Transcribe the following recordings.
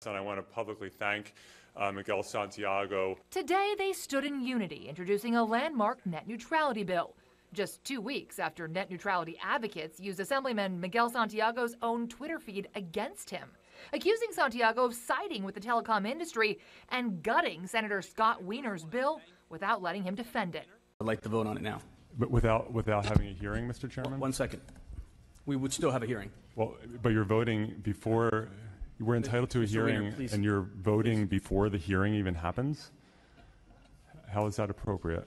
and I want to publicly thank Miguel Santiago. Today, they stood in unity, introducing a landmark net neutrality bill. Just 2 weeks after net neutrality advocates used Assemblyman Miguel Santiago's own Twitter feed against him, accusing Santiago of siding with the telecom industry and gutting Senator Scott Wiener's bill without letting him defend it. I'd like to vote on it now. But without having a hearing, Mr. Chairman? 1 second. We would still have a hearing. Well, but you're voting before, we're entitled to a hearing, and you're voting before the hearing even happens? How is that appropriate?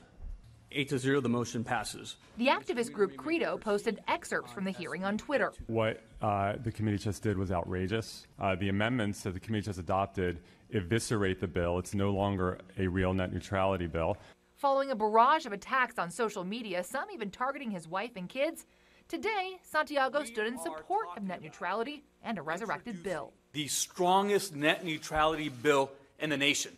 8-0, the motion passes. The activist group Credo posted excerpts from the hearing on Twitter. What the committee just did was outrageous. The amendments that the committee just adopted eviscerate the bill. It's no longer a real net neutrality bill. Following a barrage of attacks on social media, some even targeting his wife and kids, today, Santiago stood in support of net neutrality and a resurrected bill. The strongest net neutrality bill in the nation.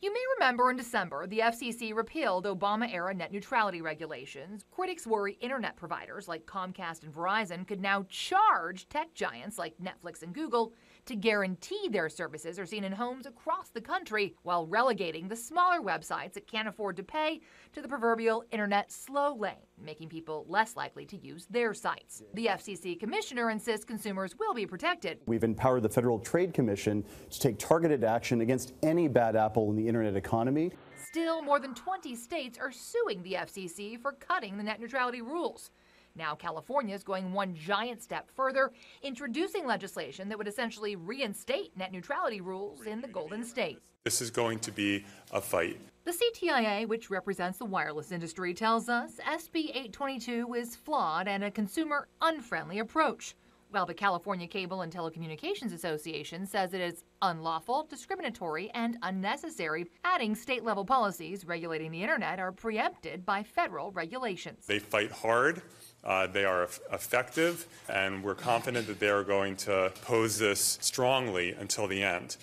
You may remember in December, the FCC repealed Obama-era net neutrality regulations. Critics worry internet providers like Comcast and Verizon could now charge tech giants like Netflix and Google to guarantee their services are seen in homes across the country, while relegating the smaller websites that can't afford to pay to the proverbial internet slow lane, making people less likely to use their sites. The FCC commissioner insists consumers will be protected. We've empowered the Federal Trade Commission to take targeted action against any bad apple in the internet economy. Still, more than 20 states are suing the FCC for cutting the net neutrality rules. Now California is going one giant step further, introducing legislation that would essentially reinstate net neutrality rules in the Golden State. This is going to be a fight. The CTIA, which represents the wireless industry, tells us SB 822 is flawed and a consumer-unfriendly approach, while the California Cable and Telecommunications Association says it is unlawful, discriminatory, and unnecessary, adding state-level policies regulating the internet are preempted by federal regulations. They fight hard. They are effective, and we're confident that they are going to oppose this strongly until the end.